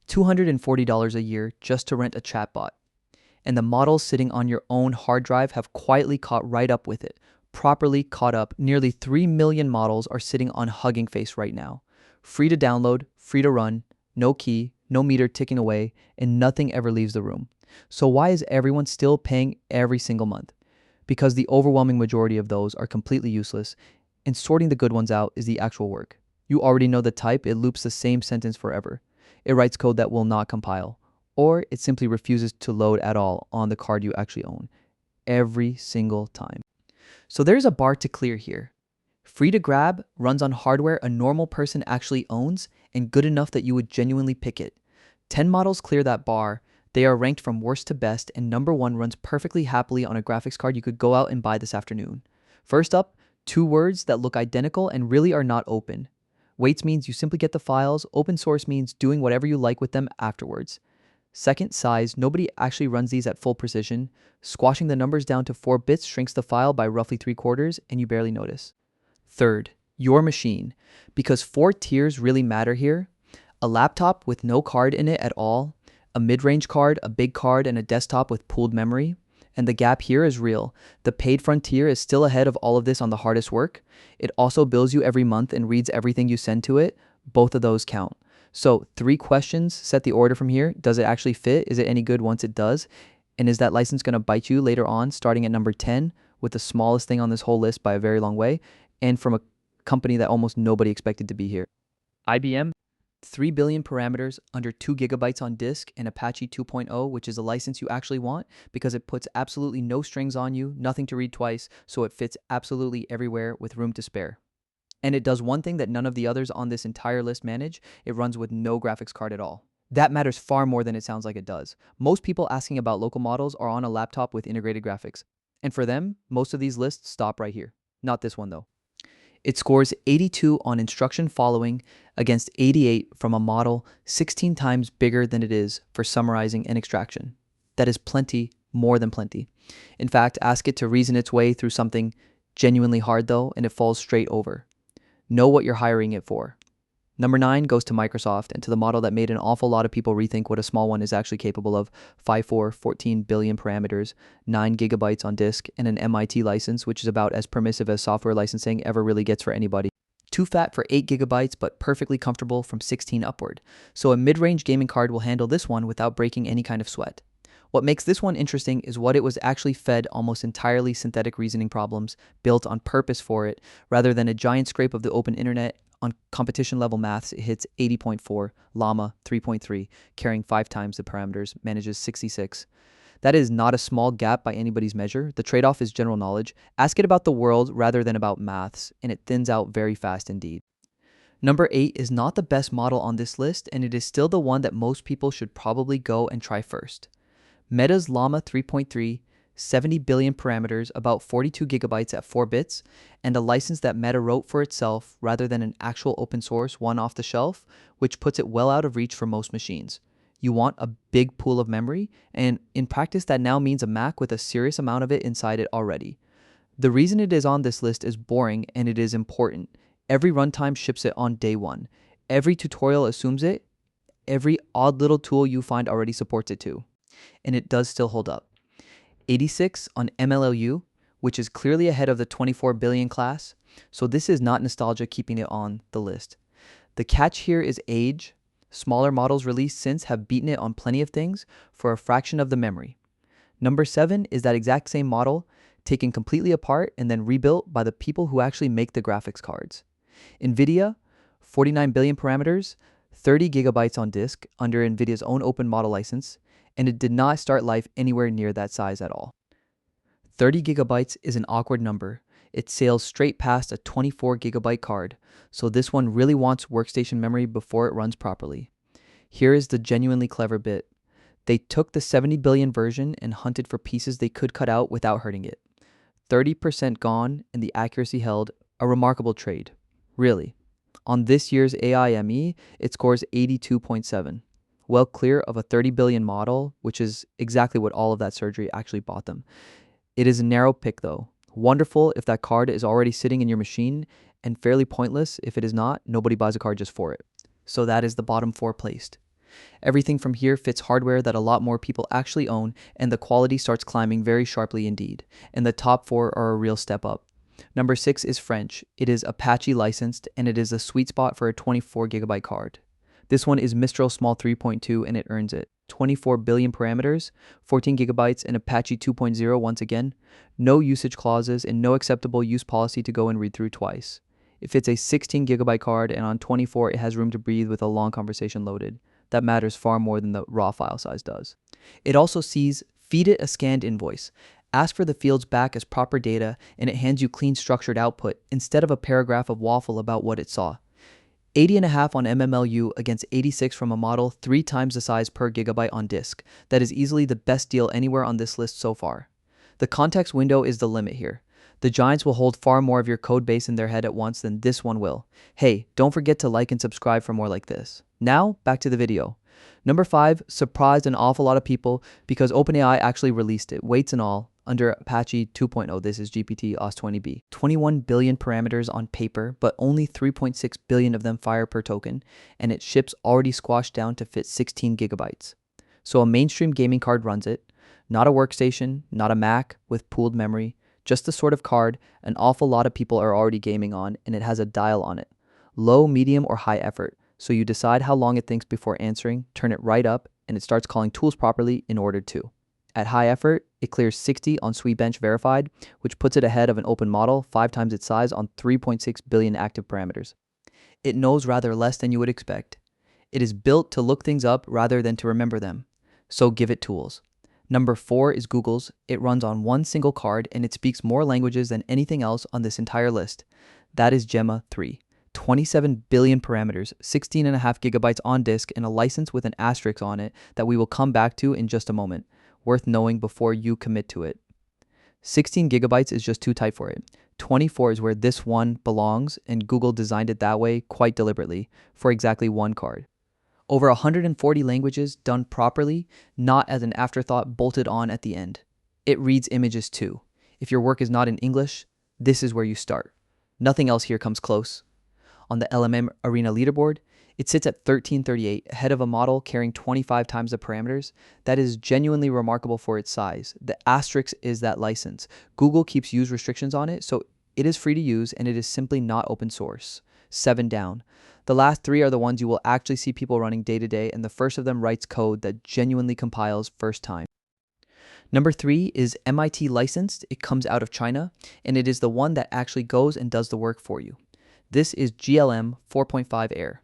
$240 a year just to rent a chatbot. And the models sitting on your own hard drive have quietly caught right up with it, properly caught up. Nearly 3 million models are sitting on Hugging Face right now. Free to download, free to run, no key, no meter ticking away, and nothing ever leaves the room. So why is everyone still paying every single month? Because the overwhelming majority of those are completely useless, and sorting the good ones out is the actual work. You already know the type, it loops the same sentence forever. It writes code that will not compile, or it simply refuses to load at all on the card you actually own, every single time. So there's a bar to clear here. Free to grab, runs on hardware a normal person actually owns, and good enough that you would genuinely pick it. 10 models clear that bar. They are ranked from worst to best, and number 1 runs perfectly happily on a graphics card you could go out and buy this afternoon. First up, 2 words that look identical and really are not open. Weights means you simply get the files. Open source means doing whatever you like with them afterwards. Second, size. Nobody actually runs these at full precision. Squashing the numbers down to 4 bits shrinks the file by roughly 3/4, and you barely notice. Third, your machine. Because 4 tiers really matter here. A laptop with no card in it at all, a mid-range card, a big card, and a desktop with pooled memory. And the gap here is real. The paid frontier is still ahead of all of this on the hardest work. It also bills you every month and reads everything you send to it. Both of those count. So 3 questions set the order from here. Does it actually fit? Is it any good once it does? And is that license going to bite you later on, starting at number 10 with the smallest thing on this whole list by a very long way, and from a company that almost nobody expected to be here? IBM, 3 billion parameters, under 2 gigabytes on disk, and Apache 2.0, which is a license you actually want because it puts absolutely no strings on you, nothing to read twice, so it fits absolutely everywhere with room to spare. And it does one thing that none of the others on this entire list manage. It runs with no graphics card at all. That matters far more than it sounds like it does. Most people asking about local models are on a laptop with integrated graphics. And for them, most of these lists stop right here. Not this one though. It scores 82 on instruction following against 88 from a model 16 times bigger than it is for summarizing and extraction. That is plenty, more than plenty. In fact, ask it to reason its way through something genuinely hard though, and it falls straight over. Know what you're hiring it for. Number 9 goes to Microsoft and to the model that made an awful lot of people rethink what a small one is actually capable of. 5.4, 14 billion parameters, 9 gigabytes on disk, and an MIT license, which is about as permissive as software licensing ever really gets for anybody. Too fat for 8 gigabytes, but perfectly comfortable from 16 upward. So a mid-range gaming card will handle this one without breaking any kind of sweat. What makes this one interesting is what it was actually fed almost entirely synthetic reasoning problems built on purpose for it, rather than a giant scrape of the open internet. On competition level maths, it hits 80.4, Llama 3.3, carrying 5 times the parameters, manages 66. That is not a small gap by anybody's measure. The trade-off is general knowledge. Ask it about the world rather than about maths, and it thins out very fast indeed. Number 8 is not the best model on this list, and it is still the one that most people should probably go and try first. Meta's Llama 3.3, 70 billion parameters, about 42 gigabytes at 4 bits, and a license that Meta wrote for itself rather than an actual open source one off the shelf, which puts it well out of reach for most machines. You want a big pool of memory, and in practice that now means a Mac with a serious amount of it inside it already. The reason it is on this list is boring, and it is important. Every runtime ships it on day 1. Every tutorial assumes it. Every odd little tool you find already supports it too. And it does still hold up. 86 on MLLU, which is clearly ahead of the 24 billion class, so this is not nostalgia keeping it on the list. The catch here is age. Smaller models released since have beaten it on plenty of things for a fraction of the memory. Number 7 is that exact same model, taken completely apart and then rebuilt by the people who actually make the graphics cards. NVIDIA, 49 billion parameters, 30 gigabytes on disk under NVIDIA's own open model license, and it did not start life anywhere near that size at all. 30 gigabytes is an awkward number. It sails straight past a 24 gigabyte card, so this one really wants workstation memory before it runs properly. Here is the genuinely clever bit. They took the 70 billion version and hunted for pieces they could cut out without hurting it. 30% gone and the accuracy held, a remarkable trade. Really. On this year's AIME, it scores 82.7. Well clear of a 30 billion model, which is exactly what all of that surgery actually bought them. It is a narrow pick though. Wonderful if that card is already sitting in your machine, and fairly pointless if it is not. Nobody buys a card just for it. So that is the bottom 4 placed. Everything from here fits hardware that a lot more people actually own, and the quality starts climbing very sharply indeed. And the top four are a real step up. Number 6 is French. It is Apache licensed, and it is a sweet spot for a 24 GB card. This one is Mistral Small 3.2, and it earns it. 24 billion parameters, 14 gigabytes, and Apache 2.0 once again. No usage clauses and no acceptable use policy to go and read through twice. If it's a 16 GB card and on 24 it has room to breathe with a long conversation loaded. That matters far more than the raw file size does. It also sees feed it a scanned invoice. Ask for the fields back as proper data, and it hands you clean structured output instead of a paragraph of waffle about what it saw. 80.5 on MMLU against 86 from a model 3 times the size per gigabyte on disk. That is easily the best deal anywhere on this list so far. The context window is the limit here. The giants will hold far more of your code base in their head at once than this one will. Hey, don't forget to like and subscribe for more like this. Now, back to the video. Number 5 surprised an awful lot of people because OpenAI actually released it, weights and all, under Apache 2.0. This is GPT-OS20B. 21 billion parameters on paper, but only 3.6 billion of them fire per token, and its chips already squashed down to fit 16 gigabytes. So a mainstream gaming card runs it, not a workstation, not a Mac with pooled memory, just the sort of card an awful lot of people are already gaming on, and it has a dial on it. Low, medium, or high effort. So you decide how long it thinks before answering, turn it right up, and it starts calling tools properly in order to. At high effort, it clears 60 on Sweetbench verified, which puts it ahead of an open model 5 times its size on 3.6 billion active parameters. It knows rather less than you would expect. It is built to look things up rather than to remember them. So give it tools. Number 4 is Google's. It runs on one single card, and it speaks more languages than anything else on this entire list. That is Gemma 3. 27 billion parameters, 16.5 gigabytes on disk, and a license with an asterisk on it that we will come back to in just a moment. Worth knowing before you commit to it. 16 gigabytes is just too tight for it. 24 is where this one belongs, and Google designed it that way quite deliberately for exactly one card. Over 140 languages done properly, not as an afterthought bolted on at the end. It reads images too. If your work is not in English, this is where you start. Nothing else here comes close. On the LMM Arena leaderboard, it sits at 1338, ahead of a model carrying 25 times the parameters. That is genuinely remarkable for its size. The asterisk is that license. Google keeps use restrictions on it, so it is free to use, and it is simply not open source. 7 down. The last 3 are the ones you will actually see people running day to day, and the first of them writes code that genuinely compiles first time. Number 3 is MIT licensed. It comes out of China, and it is the one that actually goes and does the work for you. This is GLM 4.5 Air.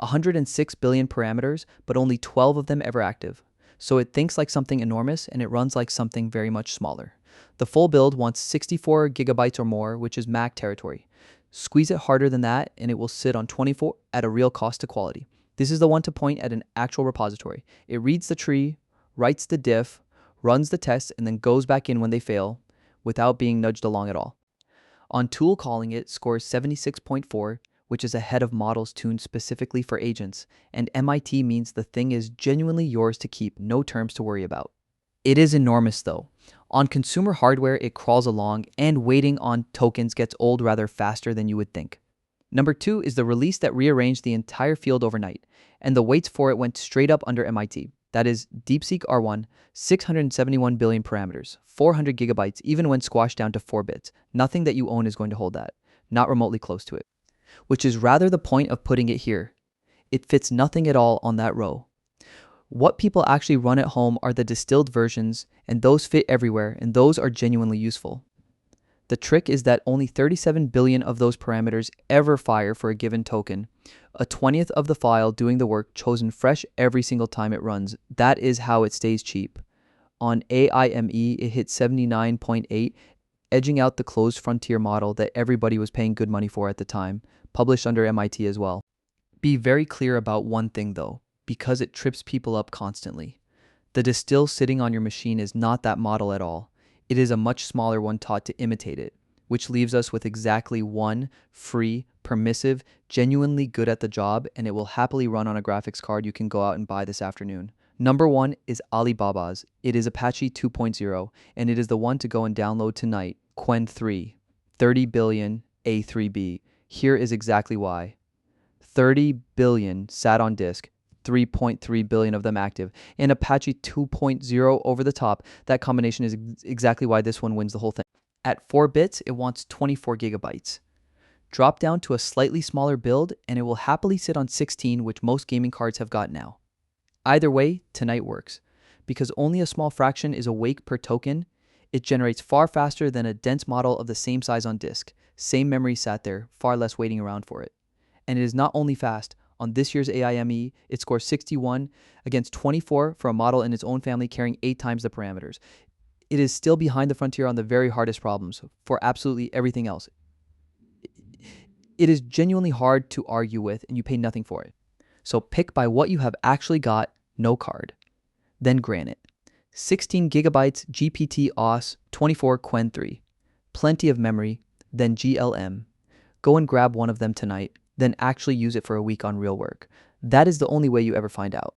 106 billion parameters, but only 12 of them ever active. So it thinks like something enormous, and it runs like something very much smaller. The full build wants 64 gigabytes or more, which is Mac territory. Squeeze it harder than that, and it will sit on 24 at a real cost to quality. This is the one to point at an actual repository. It reads the tree, writes the diff, runs the tests, and then goes back in when they fail without being nudged along at all. On tool calling, it scores 76.4, which is ahead of models tuned specifically for agents, and MIT means the thing is genuinely yours to keep, no terms to worry about. It is enormous though. On consumer hardware, it crawls along, and waiting on tokens gets old rather faster than you would think. Number 2 is the release that rearranged the entire field overnight, and the weights for it went straight up under MIT. That is DeepSeek R1, 671 billion parameters, 400 gigabytes, even when squashed down to 4 bits. Nothing that you own is going to hold that, not remotely close to it. Which is rather the point of putting it here. It fits nothing at all on that row. What people actually run at home are the distilled versions, and those fit everywhere, and those are genuinely useful. The trick is that only 37 billion of those parameters ever fire for a given token, a 20th of the file doing the work chosen fresh every single time it runs. That is how it stays cheap. On AIME, it hit 79.8, edging out the closed frontier model that everybody was paying good money for at the time, published under MIT as well. Be very clear about one thing though, because it trips people up constantly. The distill sitting on your machine is not that model at all. It is a much smaller one taught to imitate it, which leaves us with exactly one free, permissive, genuinely good at the job, and it will happily run on a graphics card you can go out and buy this afternoon. Number 1 is Alibaba's. It is Apache 2.0, and it is the one to go and download tonight. Quen 3, 30 billion A3B. Here is exactly why. 30 billion sat on disk, 3.3 billion of them active, and Apache 2.0 over the top. That combination is exactly why this one wins the whole thing. At 4 bits, it wants 24 gigabytes. Drop down to a slightly smaller build, and it will happily sit on 16, which most gaming cards have got now. Either way, tonight works. Because only a small fraction is awake per token, it generates far faster than a dense model of the same size on disk. Same memory sat there, far less waiting around for it. And it is not only fast. On this year's AIME, it scores 61 against 24 for a model in its own family carrying 8 times the parameters. It is still behind the frontier on the very hardest problems for absolutely everything else. It is genuinely hard to argue with, and you pay nothing for it. So pick by what you have actually got, no card. Then Granite. 16 gigabytes GPT OS 24 Qwen 3. Plenty of memory, then GLM. Go and grab one of them tonight, then actually use it for a week on real work. That is the only way you ever find out.